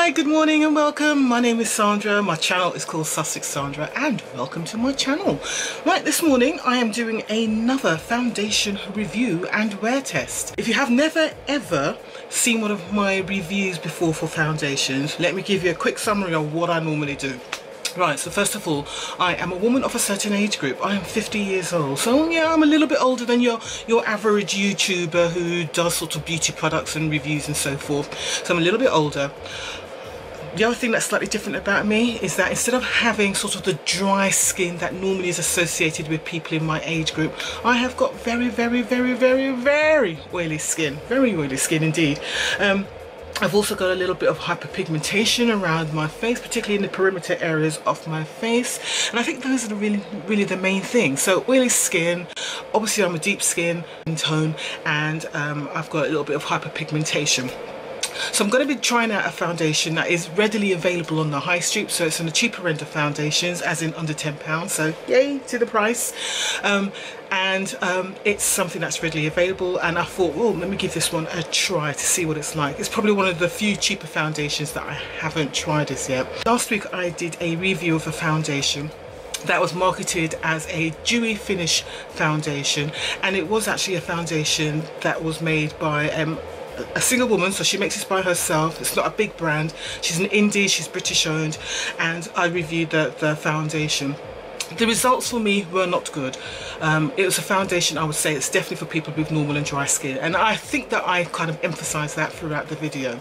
Hi, good morning and welcome. My name is Sandra. My channel is called Sussex Sandra and welcome to my channel. Right, this morning I am doing another foundation review and wear test. If you have never ever seen one of my reviews before for foundations, let me give you a quick summary of what I normally do. Right, so first of all, I am a woman of a certain age group. I am 50 years old. So yeah, I'm a little bit older than your average YouTuber who does sort of beauty products and reviews and so forth. So I'm a little bit older. The other thing that's slightly different about me is that instead of having sort of the dry skin that normally is associated with people in my age group, I have got very oily skin. Very oily skin indeed. I've also got a little bit of hyperpigmentation around my face, particularly in the perimeter areas of my face, and I think those are really the main things. So oily skin, obviously I'm a deep skin tone, and I've got a little bit of hyperpigmentation. So I'm going to be trying out a foundation that is readily available on the high street, so it's on the cheaper end of foundations, as in under £10, so yay to the price. It's something that's readily available, and I thought, well, let me give this one a try to see what it's like. It's probably one of the few cheaper foundations that I haven't tried as yet. Last week I did a review of a foundation that was marketed as a dewy finish foundation, and it was actually a foundation that was made by a single woman, so she makes this by herself. It's not a big brand. She's an indie, she's British owned, and I reviewed the foundation. The results for me were not good. It was a foundation, I would say it's definitely for people with normal and dry skin, and I think that I kind of emphasised that throughout the video.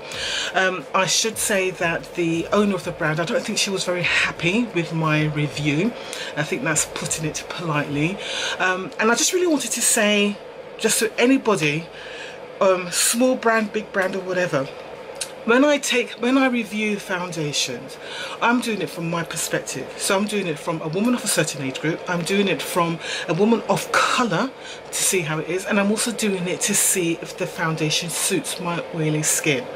I should say that the owner of the brand, I don't think she was very happy with my review. I think that's putting it politely. And I just really wanted to say, just to anybody, small brand, big brand or whatever, when I review foundations, I'm doing it from my perspective. So I'm doing it from a woman of a certain age group, I'm doing it from a woman of colour to see how it is, and I'm also doing it to see if the foundation suits my oily skin.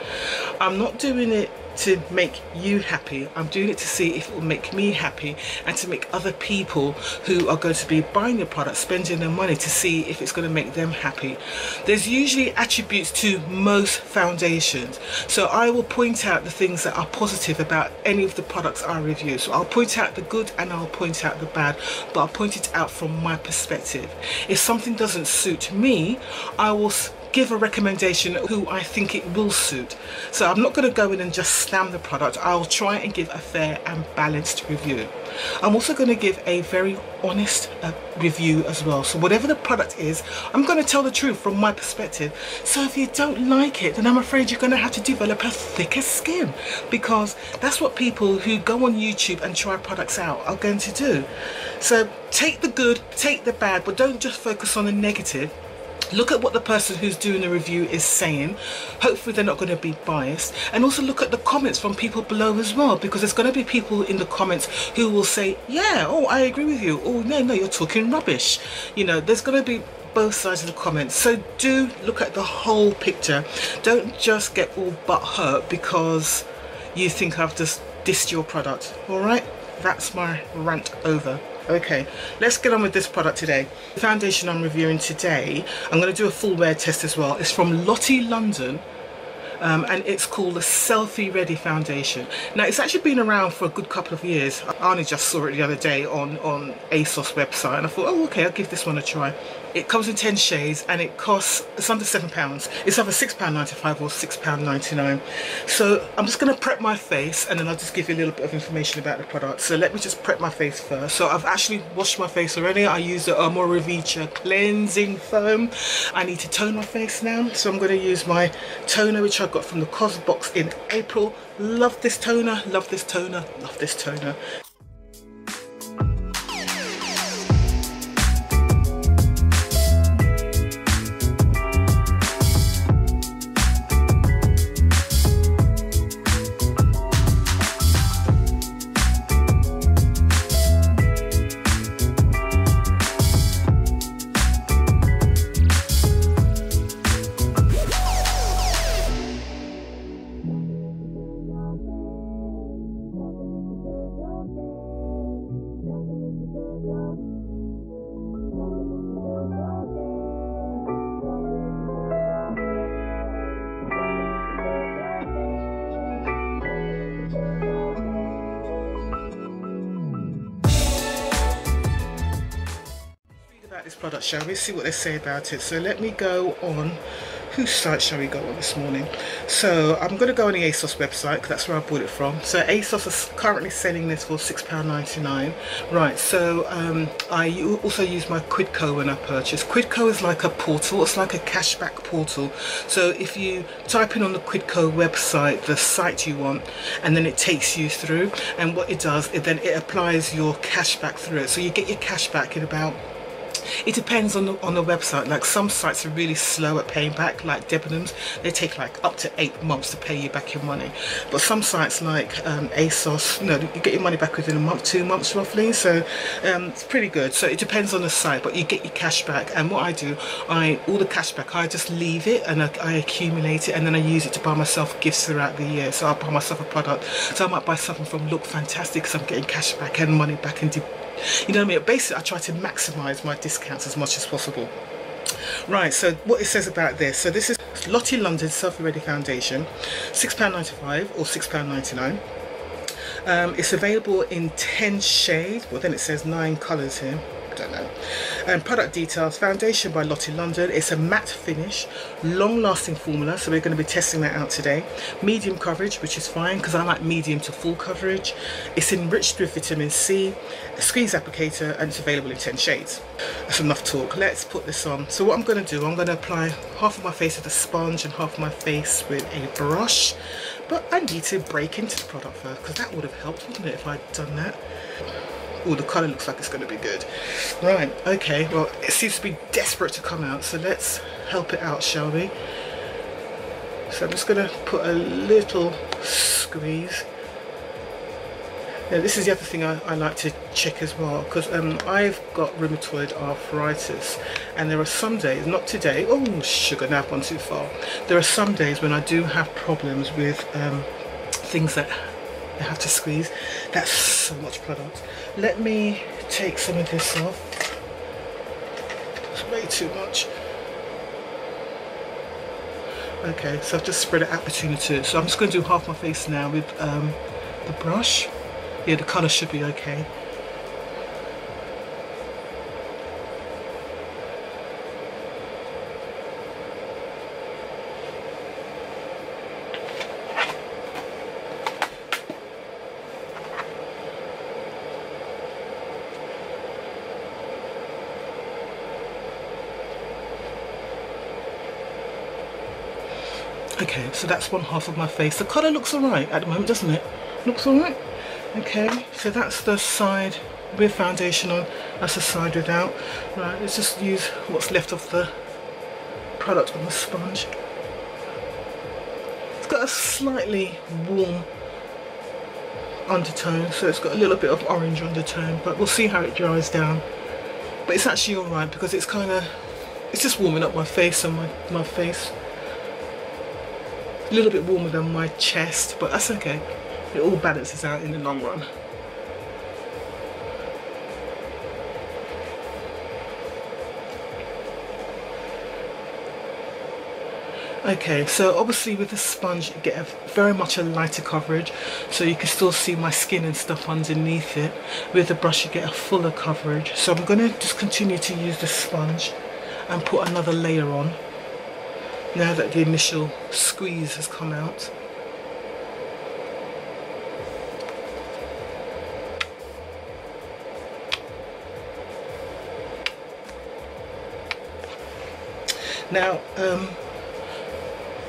I'm not doing it to make you happy, I'm doing it to see if it will make me happy, and to make other people who are going to be buying your product, spending their money, to see if it's going to make them happy. There's usually attributes to most foundations, so I will point out the things that are positive about any of the products I review. So I'll point out the good and I'll point out the bad, but I'll point it out from my perspective. If something doesn't suit me, I will give a recommendation who I think it will suit. So I'm not going to go in and just slam the product. I'll try and give a fair and balanced review. I'm also going to give a very honest review as well. So whatever the product is, I'm going to tell the truth from my perspective. So if you don't like it, then I'm afraid you're going to have to develop a thicker skin, because that's what people who go on YouTube and try products out are going to do. So take the good, take the bad, but don't just focus on the negative. Look at what the person who's doing the review is saying. Hopefully they're not going to be biased. And also look at the comments from people below as well, because there's going to be people in the comments who will say, yeah, oh, I agree with you. Oh, no, you're talking rubbish. You know, there's going to be both sides of the comments. So do look at the whole picture. Don't just get all butt hurt because you think I've just dissed your product. All right, that's my rant over. Okay, let's get on with this product today. The foundation I'm reviewing today, I'm going to do a full wear test as well. It's from Lottie, London, and it's called the Selfie Ready Foundation. Now, it's actually been around for a good couple of years. I only just saw it the other day on ASOS website, and I thought, oh, okay, I'll give this one a try. It comes in 10 shades and it costs, it's under £7. It's either £6.95 or £6.99. So I'm just going to prep my face and then I'll just give you a little bit of information about the product. So let me just prep my face first. So I've actually washed my face already. I used the Moravica cleansing foam. I need to tone my face now. So I'm going to use my toner, which I got from the COS box in April. Love this toner, love this toner, love this toner. about this product, shall we? See what they say about it. So let me go on, whose site shall we go on this morning? So I'm going to go on the ASOS website, because that's where I bought it from. So ASOS is currently selling this for £6.99. Right, so I also use my Quidco when I purchase. Quidco is like a portal, it's like a cashback portal. So if you type in on the Quidco website the site you want, and then it takes you through, and what it does, then it applies your cashback through it. So you get your cashback in about, it depends on the website. Like some sites are really slow at paying back, like Debenhams, they take like up to 8 months to pay you back your money. But some sites like ASOS, no, you get your money back within a month, 2 months roughly. So it's pretty good. So it depends on the site, but you get your cash back. And what I do, all the cash back, I just leave it and I accumulate it, and then I use it to buy myself gifts throughout the year. So I buy myself a product. So I might buy something from Lookfantastic because I'm getting cash back and money back, and you know what I mean? Basically, I try to maximise my discounts as much as possible. Right, so what it says about this. So this is Lottie London Selfie Ready Foundation, £6.95 or £6.99. It's available in 10 shades, but then it says 9 colours here. Don't know. Product details: foundation by Lottie London. It's a matte finish, long-lasting formula, so we're going to be testing that out today. Medium coverage, which is fine because I like medium to full coverage. It's enriched with vitamin C, a squeeze applicator, and it's available in 10 shades. That's enough talk. Let's put this on. So what I'm going to do, I'm going to apply half of my face with a sponge and half of my face with a brush, but I need to break into the product first because that would have helped, wouldn't it, if I'd done that. Oh, the colour looks like it's going to be good. Right, okay, well, it seems to be desperate to come out, so let's help it out, shall we? So I'm just going to put a little squeeze. Now, this is the other thing I like to check as well, because I've got rheumatoid arthritis, and there are some days, not today, oh sugar, now I've gone too far. There are some days when I do have problems with things that I have to squeeze. That's so much product. Let me take some of this off. It's way too much. Okay, so I've just spread it out between the two. So I'm just going to do half my face now with the brush. Yeah, the colour should be okay. Okay, so that's one half of my face. The colour looks alright at the moment, doesn't it? Looks alright. Okay, so that's the side with foundation on, that's the side without. Right, let's just use what's left of the product on the sponge. It's got a slightly warm undertone, so it's got a little bit of orange undertone, but we'll see how it dries down. But it's actually alright because it's kind of, it's just warming up my face and my face. A little bit warmer than my chest, but that's okay. It all balances out in the long run. Okay, so obviously with the sponge you get very much a lighter coverage, so you can still see my skin and stuff underneath it. With the brush you get a fuller coverage. So I'm going to just continue to use the sponge and put another layer on now that the initial squeeze has come out. Now,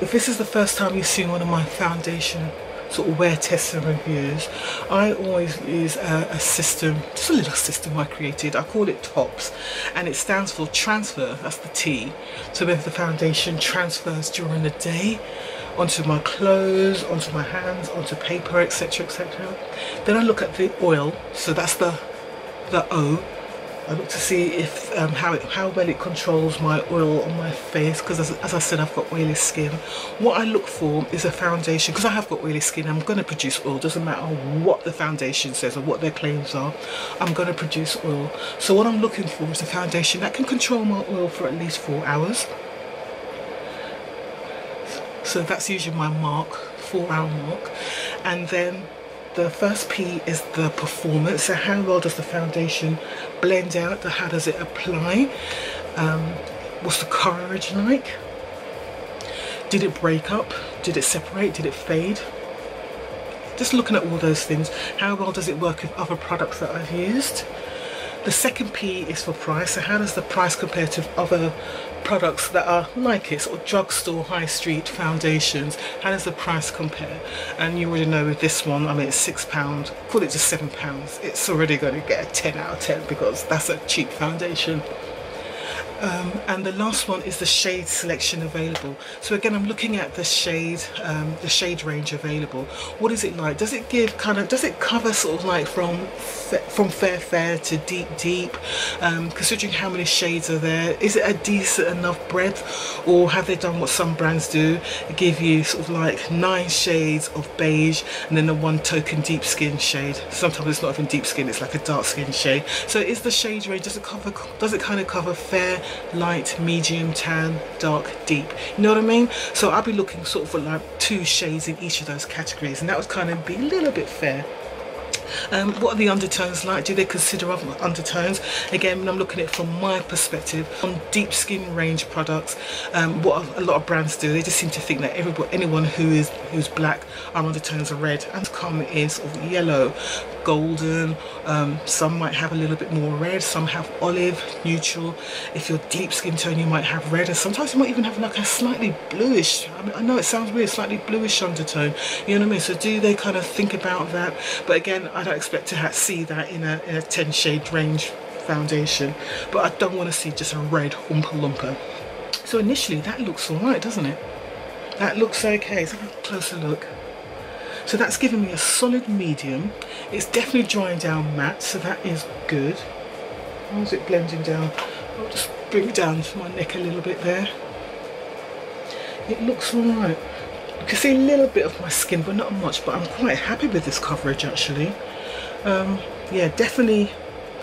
if this is the first time you've seen one of my foundation sort of wear tests and reviews, I always use a system, just a little system I created. I call it TOPS, and it stands for transfer, that's the T. So if the foundation transfers during the day onto my clothes, onto my hands, onto paper, etc, etc. Then I look at the oil, so that's the O. I look to see if how well it controls my oil on my face, because as I said, I've got oily skin. What I look for is a foundation, because I have got oily skin, I'm going to produce oil. Doesn't matter what the foundation says or what their claims are, I'm going to produce oil. So what I'm looking for is a foundation that can control my oil for at least 4 hours. So that's usually my mark, 4-hour mark. And then the first P is the performance. So how well does the foundation blend out? How does it apply? What's the coverage like? Did it break up? Did it separate? Did it fade? Just looking at all those things. How well does it work with other products that I've used? The second P is for price. So how does the price compare to other products that are like it, sort of drugstore, high street foundations? How does the price compare? And you already know with this one, I mean, it's £6, call it just £7. It's already going to get a 10 out of 10 because that's a cheap foundation. And the last one is the shade selection available. So again, I'm looking at the shade range available. What is it like? Does it give does it cover sort of like from fair to deep? Considering how many shades are there, is it a decent enough breadth, or have they done what some brands do, give you sort of like 9 shades of beige and then the one token deep skin shade? Sometimes it's not even deep skin, it's like a dark skin shade. So is the shade range, does it kind of cover fair, light, medium, tan, dark, deep? You know what I mean? So I'll be looking sort of for like 2 shades in each of those categories, and that would kind of be a little bit fair. What are the undertones like? Do they consider other undertones? Again, when I'm looking at it from my perspective on deep skin range products, what a lot of brands do, they just seem to think that anyone who's black, our undertones are red, and come in sort of yellow, golden. Some might have a little bit more red, some have olive, neutral. If you're deep skin tone, you might have red, and sometimes you might even have like a slightly bluish, I mean, I know it sounds weird, slightly bluish undertone, you know what I mean? So do they kind of think about that? But again, I don't expect to see that in a 10 shade range foundation, but I don't want to see just a red Oompa Loompa. So initially that looks alright, doesn't it? That looks okay. Let's have a closer look. So that's giving me a solid medium. It's definitely drying down matte, so that is good. How is it blending down? I'll just bring it down to my neck a little bit there. It looks alright. You can see a little bit of my skin, but not much, but I'm quite happy with this coverage actually. Yeah, definitely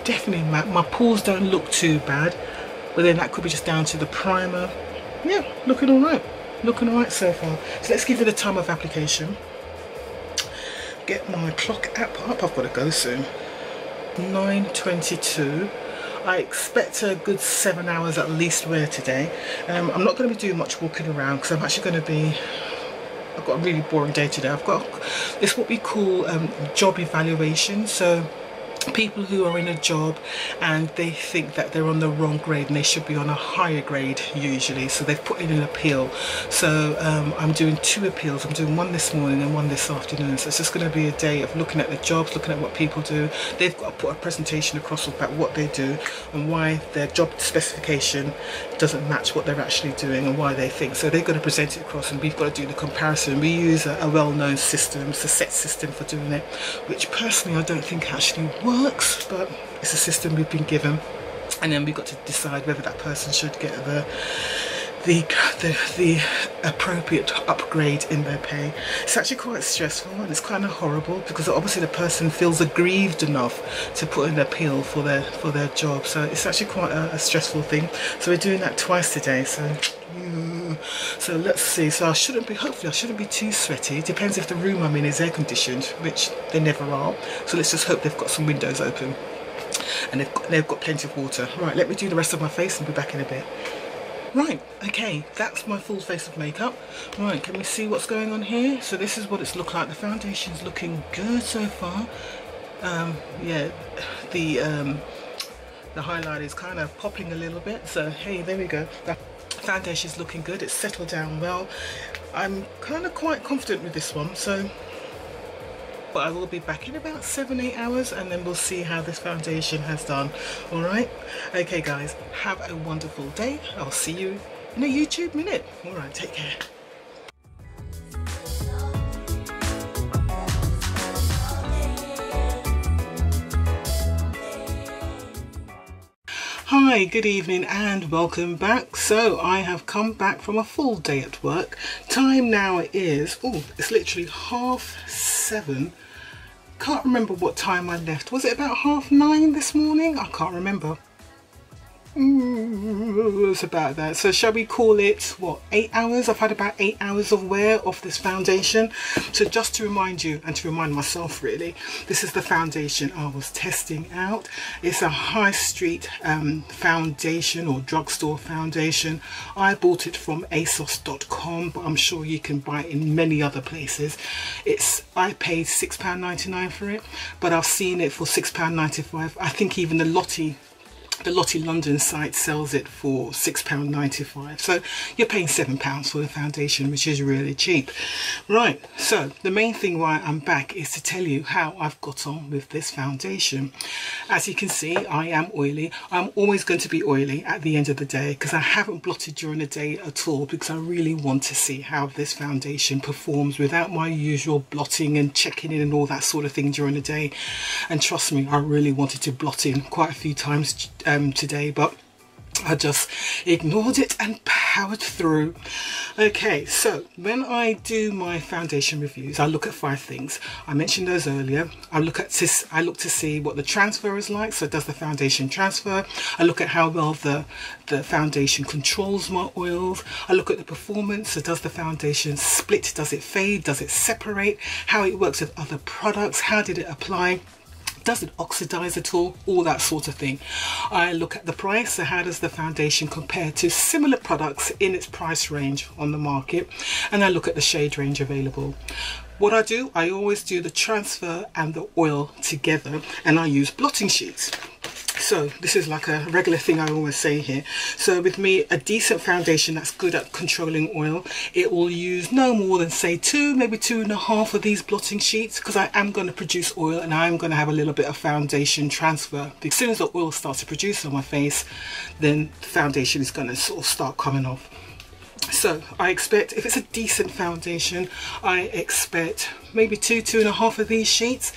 matte. My pores don't look too bad, but then that could be just down to the primer. Yeah, looking alright so far. So let's give it a time of application. Get my clock app up, I've got to go soon. 9:22. I expect a good 7 hours at least wear today. I'm not going to be doing much walking around because I'm actually going to be, I've got a really boring day today. It's what we call job evaluation. So people who are in a job and they think that they're on the wrong grade and they should be on a higher grade usually, so they've put in an appeal. So I'm doing 2 appeals. I'm doing one this morning and one this afternoon, so it's just going to be a day of looking at the jobs, looking at what people do. They've got to put a presentation across about what they do and why their job specification doesn't match what they're actually doing and why they think. So they're going to present it across and we've got to do the comparison. We use a well-known system, it's a set system for doing it, which personally I don't think actually works, but it's a system we've been given, and then we've got to decide whether that person should get the appropriate upgrade in their pay. It's actually quite stressful and it's kind of horrible because obviously the person feels aggrieved enough to put in an appeal for their job, so it's actually quite a stressful thing. So we're doing that twice today, so let's see. So hopefully I shouldn't be too sweaty. It depends if the room I'm in is air conditioned, which they never are, so let's just hope they've got some windows open and they've got plenty of water. Right, let me do the rest of my face and be back in a bit. Right, okay, that's my full face of makeup. Right, can we see what's going on here? So this is what it's looked like. The foundation's looking good so far. Yeah, the highlight is kind of popping a little bit, so hey, there we go. The foundation's looking good, it's settled down well. I'm kind of quite confident with this one, so but I will be back in about 7-8 hours and then we'll see how this foundation has done. All right, okay guys, have a wonderful day. I'll see you in a YouTube minute. All right, take care. Hi, good evening and welcome back. So I have come back from a full day at work. Time now is, it's literally 7:30. Can't remember what time I left. Was it about 9:30 this morning? I can't remember. It's about that. So shall we call it, what, 8 hours? I've had about 8 hours of wear of this foundation. So just to remind you, and to remind myself really, this is the foundation I was testing out. It's a high street foundation, or drugstore foundation. I bought it from ASOS.com, but I'm sure you can buy it in many other places. I paid £6.99 for it, but I've seen it for £6.95. I think even the Lottie London site sells it for £6.95, so you're paying £7 for the foundation, which is really cheap. Right, so the main thing why I'm back is to tell you how I've got on with this foundation. As you can see, I am oily. I'm always going to be oily at the end of the day, because I haven't blotted during the day at all, because I really want to see how this foundation performs without my usual blotting and checking in and all that sort of thing during the day. And trust me, I really wanted to blot in quite a few times today, but I just ignored it and powered through. Okay, so when I do my foundation reviews, I look at 5 things. I mentioned those earlier. I look to see what the transfer is like. So does the foundation transfer? I look at how well the foundation controls my oils. I look at the performance. So does the foundation split? Does it fade? Does it separate? How it works with other products? How did it apply? Does it oxidize at all? All that sort of thing. I look at the price. So how does the foundation compare to similar products in its price range on the market? And I look at the shade range available. What I do, I always do the transfer and the oil together, and I use blotting sheets. So this is like a regular thing I always say here. So with me, a decent foundation that's good at controlling oil, it will use no more than say 2, maybe 2.5 of these blotting sheets, because I am going to produce oil and I'm going to have a little bit of foundation transfer. As soon as the oil starts to produce on my face, then the foundation is going to sort of start coming off. So I expect, if it's a decent foundation, I expect maybe 2.5 of these sheets.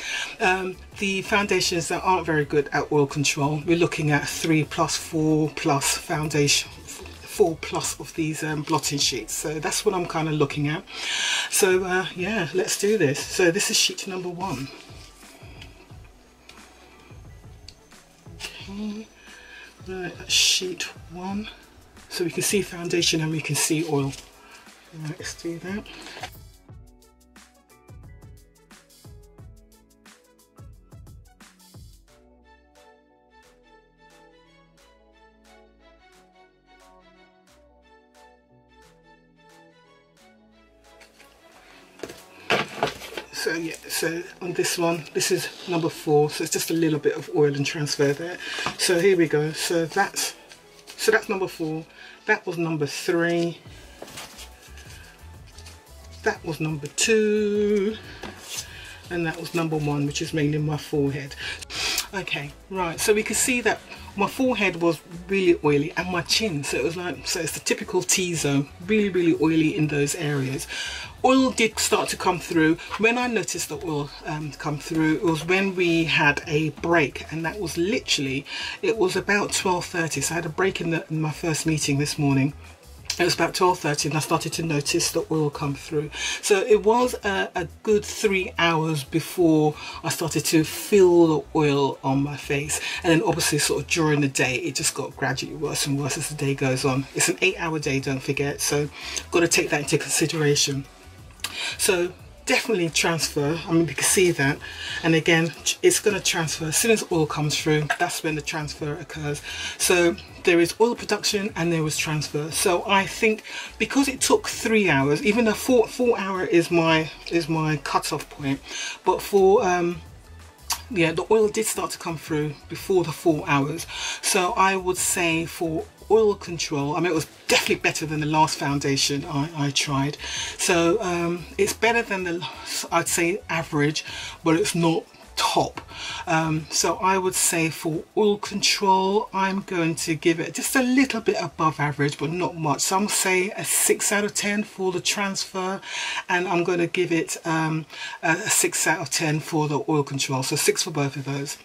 The foundations that aren't very good at oil control, we're looking at 3+, 4+ foundation, 4+ of these blotting sheets. So that's what I'm kind of looking at. So yeah, let's do this. So this is sheet number 1. Okay, right, that's sheet 1. So we can see foundation and we can see oil. Right, let's do that. So yeah, so on this one, this is number 4, so it's just a little bit of oil and transfer there. So here we go. So that's number 4. That was number 3. That was number 2. And that was number 1, which is mainly my forehead. Okay, right, so we can see that my forehead was really oily, and my chin, so it was like, so it's the typical T-zone, really oily in those areas. Oil did start to come through. When I noticed the oil come through, it was when we had a break, and that was literally, it was about 12:30. So I had a break in my first meeting this morning. It was about 12:30 and I started to notice the oil come through. So it was a good 3 hours before I started to feel the oil on my face. And then obviously sort of during the day, it just got gradually worse and worse as the day goes on. It's an 8-hour day, don't forget. So I've got to take that into consideration. So definitely transfer. I mean, we can see that, and again, it's going to transfer as soon as oil comes through. That's when the transfer occurs. So there is oil production and there was transfer. So I think because it took 3 hours, even though 4 hour is my cut-off point, but for yeah, the oil did start to come through before the 4 hours. So I would say for oil control, I mean, it was definitely better than the last foundation I tried. So it's better than the, I'd say, average, but it's not top. So I would say for oil control, I'm going to give it just a little bit above average, but not much. So I'm going to say a 6 out of 10 for the transfer, and I'm going to give it a 6 out of 10 for the oil control. So 6 for both of those.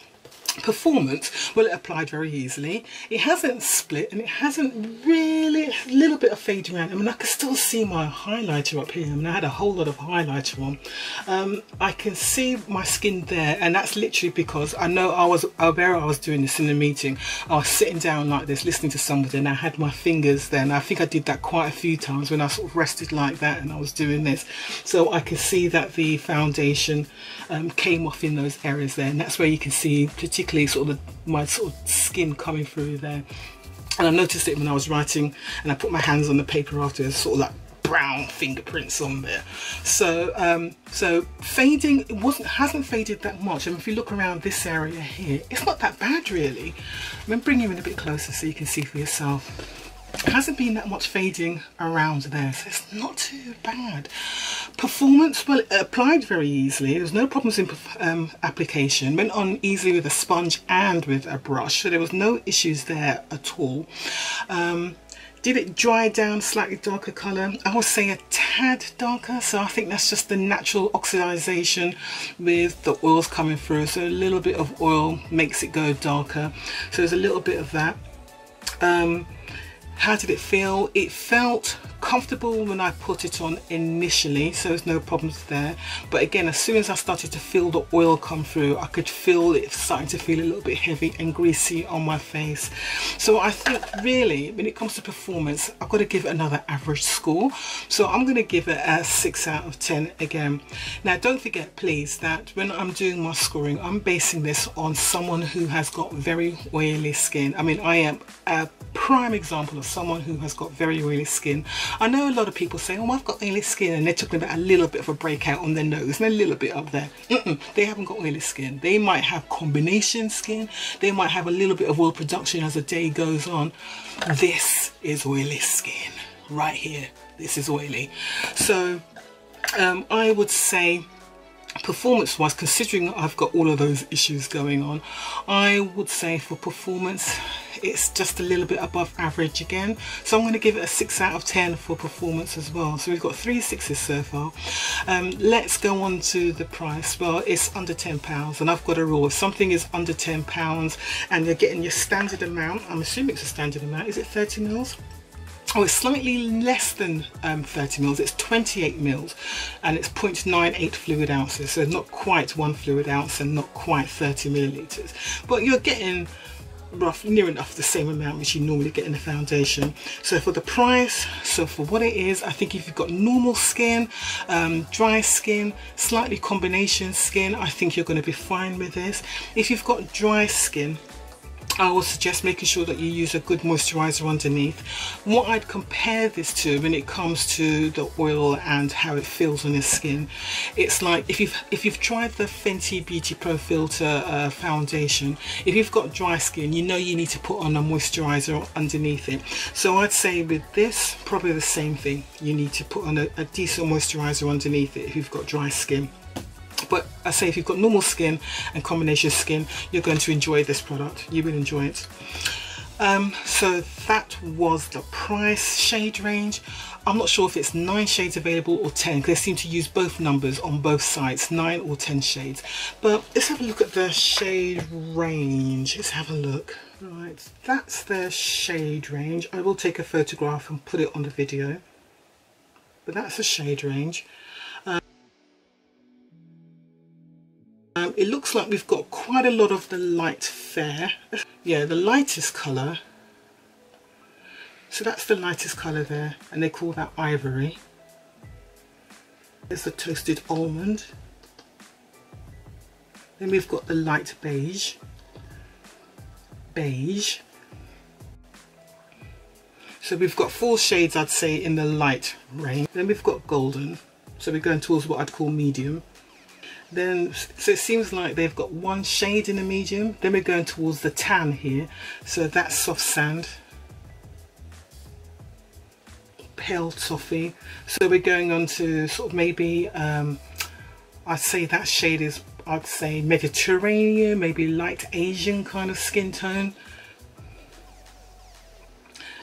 Performance, well, it applied very easily. It hasn't split and it hasn't really a little bit of fading around. I mean, I can still see my highlighter up here. I mean, I had a whole lot of highlighter on. I can see my skin there, and that's literally because I know I was doing this in the meeting. I was sitting down like this, listening to somebody, and I had my fingers there, and I think I did that quite a few times when I sort of rested like that and I was doing this. So I can see that the foundation came off in those areas there, and that's where you can see particularly sort of my sort of skin coming through there. And I noticed it when I was writing, and I put my hands on the paper after, sort of like brown fingerprints on there. So so fading, it hasn't faded that much. I mean, if you look around this area here, it's not that bad really. I'm going to bring you in a bit closer so you can see for yourself. It hasn't been that much fading around there, so it's not too bad. Performance, well, it applied very easily. There was no problems in application. Went on easily with a sponge and with a brush, so there was no issues there at all. Did it dry down slightly darker colour? I would say a tad darker, so I think that's just the natural oxidization with the oils coming through. So a little bit of oil makes it go darker. So there's a little bit of that. How did it feel? It felt comfortable when I put it on initially, so there's no problems there. But again, as soon as I started to feel the oil come through, I could feel it starting to feel a little bit heavy and greasy on my face. So I think really, when it comes to performance, I've got to give it another average score. So I'm going to give it a 6 out of 10 again. Now, don't forget, please, that when I'm doing my scoring, I'm basing this on someone who has got very oily skin. I mean, I am a prime example of someone who has got very oily skin. I know a lot of people say, oh, I've got oily skin, and they're talking about a little bit of a breakout on their nose and a little bit up there. They haven't got oily skin. They might have combination skin. They might have a little bit of oil production as the day goes on. This is oily skin right here. This is oily. So I would say, performance wise, considering I've got all of those issues going on, I would say for performance it's just a little bit above average again. So I'm going to give it a 6 out of 10 for performance as well. So we've got 3 6s so far. Let's go on to the price. Well, it's under £10, and I've got a rule: if something is under £10 and you're getting your standard amount, I'm assuming it's a standard amount, is it 30 mils? Oh, it's slightly less than 30 mils. It's 28 mils, and it's 0.98 fluid ounces, so not quite 1 fluid ounce and not quite 30 millilitres, but you're getting roughly near enough the same amount which you normally get in the foundation. So for the price, so for what it is, I think if you've got normal skin, dry skin, slightly combination skin, I think you're going to be fine with this. If you've got dry skin, I would suggest making sure that you use a good moisturizer underneath. What I'd compare this to when it comes to the oil and how it feels on your skin, it's like if you've tried the Fenty Beauty Pro Filter foundation, if you've got dry skin, you know you need to put on a moisturizer underneath it. So I'd say with this, probably the same thing. You need to put on a decent moisturizer underneath it if you've got dry skin. But I say if you've got normal skin and combination skin, you're going to enjoy this product. You will enjoy it. So that was the price. Shade range, I'm not sure if it's 9 shades available or 10, because they seem to use both numbers on both sites, 9 or 10 shades. But let's have a look at the shade range. Let's have a look. Right, that's the shade range. I will take a photograph and put it on the video. But that's the shade range. It looks like we've got quite a lot of the light fair. Yeah, the lightest colour. So that's the lightest colour there, and they call that ivory. There's the toasted almond. Then we've got the light beige. Beige. So we've got 4 shades, I'd say, in the light range. Then we've got golden. So we're going towards what I'd call medium. Then, so it seems like they've got 1 shade in the medium. Then we're going towards the tan here. So that's soft sand. Pale toffee. So we're going on to sort of maybe, I'd say that shade is, I'd say Mediterranean, maybe light Asian kind of skin tone.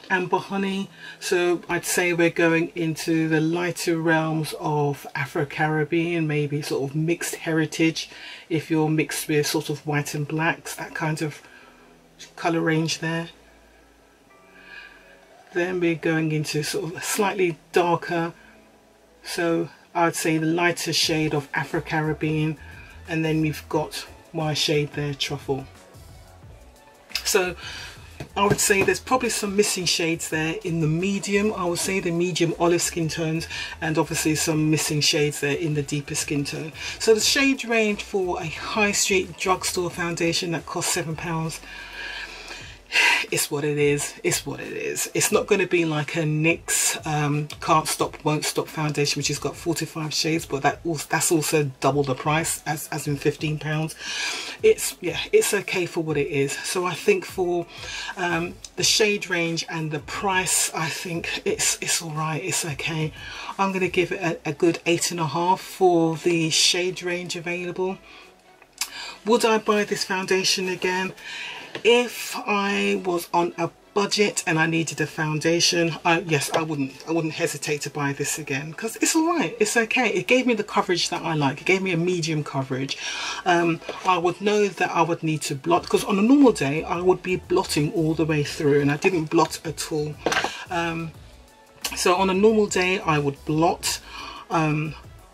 Amber honey, so I'd say we're going into the lighter realms of Afro-Caribbean, maybe sort of mixed heritage, if you're mixed with sort of white and blacks, that kind of colour range there. Then we're going into sort of slightly darker, so I'd say the lighter shade of Afro-Caribbean, and then we've got my shade there, Truffle. So I would say there's probably some missing shades there in the medium. I would say the medium olive skin tones, and obviously some missing shades there in the deeper skin tone. So the shade range for a high street drugstore foundation that costs £7, it's what it is. It's what it is. It's not going to be like a NYX can't stop won't stop foundation, which has got 45 shades, but that's also double the price, as in £15. It's okay for what it is. So I think for the shade range and the price, I think it's all right. It's okay. I'm going to give it a good 8.5 for the shade range available. Would I buy this foundation again? If I was on a budget and I needed a foundation, yes, I wouldn't hesitate to buy this again, because it's all right. It's okay. It gave me the coverage that I like. It gave me a medium coverage. I would know that I would need to blot, because on a normal day I would be blotting all the way through, and I didn't blot at all. So on a normal day I would blot.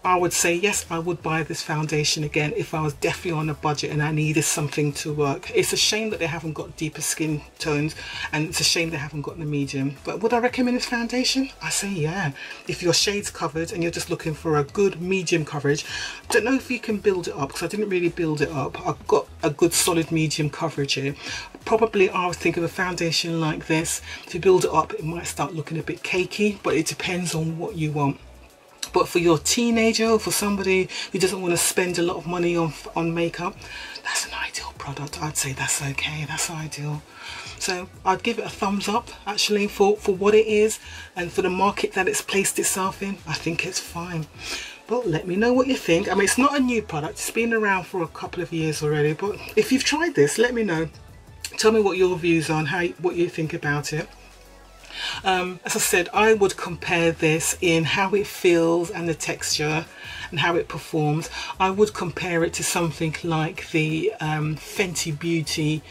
I would say yes, I would buy this foundation again if I was definitely on a budget and I needed something to work. It's a shame that they haven't got deeper skin tones, and it's a shame they haven't got the medium. But would I recommend this foundation? I say yeah. If your shade's covered and you're just looking for a good medium coverage, don't know if you can build it up, because I didn't really build it up. I've got a good solid medium coverage here. Probably I would think of a foundation like this. If you build it up, it might start looking a bit cakey, but it depends on what you want. But for your teenager, or for somebody who doesn't want to spend a lot of money on makeup, that's an ideal product. I'd say that's okay, that's ideal. So I'd give it a thumbs up actually for what it is, and for the market that it's placed itself in. I think it's fine. But let me know what you think. I mean, it's not a new product, it's been around for a couple of years already, but if you've tried this, let me know. Tell me what your views are and what you think about it. As I said, I would compare this in how it feels and the texture and how it performs. I would compare it to something like the Fenty Beauty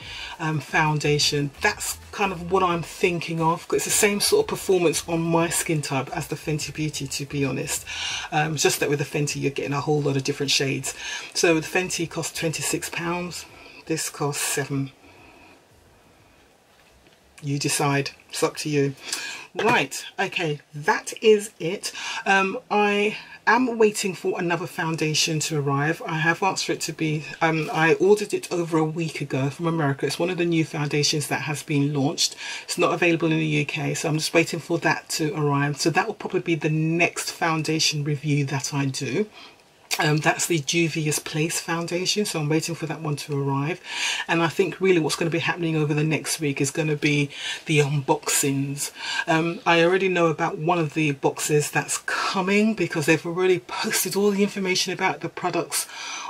foundation. That's kind of what I'm thinking of. It's the same sort of performance on my skin type as the Fenty Beauty, to be honest. Just that with the Fenty you're getting a whole lot of different shades. So the Fenty costs £26. This costs £7. You decide. It's up to you. Right, okay, that is it. I am waiting for another foundation to arrive. I have asked for it to be, I ordered it over a week ago from America. It's one of the new foundations that has been launched. It's not available in the UK, so I'm just waiting for that to arrive. So that will probably be the next foundation review that I do. That's the Juvia's Place foundation, so I'm waiting for that one to arrive. And I think really what's going to be happening over the next week is going to be the unboxings. I already know about one of the boxes that's coming, because they've already posted all the information about the products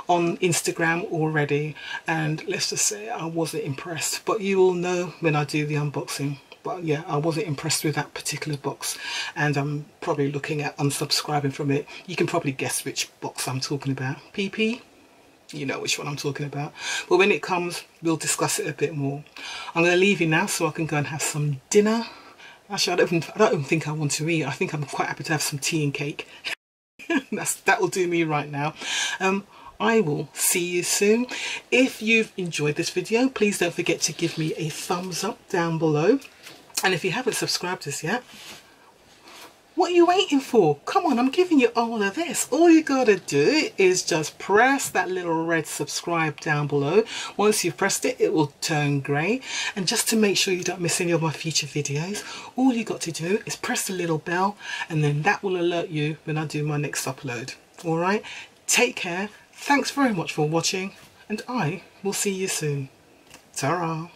on Instagram already, and let's just say I wasn't impressed, but you will know when I do the unboxing. But yeah, I wasn't impressed with that particular box, and I'm probably looking at unsubscribing from it. You can probably guess which box I'm talking about. PP, you know which one I'm talking about. But when it comes, we'll discuss it a bit more. I'm going to leave you now so I can go and have some dinner. Actually, I don't even think I want to eat. I think I'm quite happy to have some tea and cake. That will do me right now. I will see you soon. If you've enjoyed this video, please don't forget to give me a thumbs up down below. And if you haven't subscribed us yet, what are you waiting for? Come on, I'm giving you all of this. All you gotta do is just press that little red subscribe down below. Once you've pressed it, it will turn grey. And just to make sure you don't miss any of my future videos, all you got to do is press the little bell, and then that will alert you when I do my next upload. All right, take care. Thanks very much for watching, and I will see you soon. Ta-ra.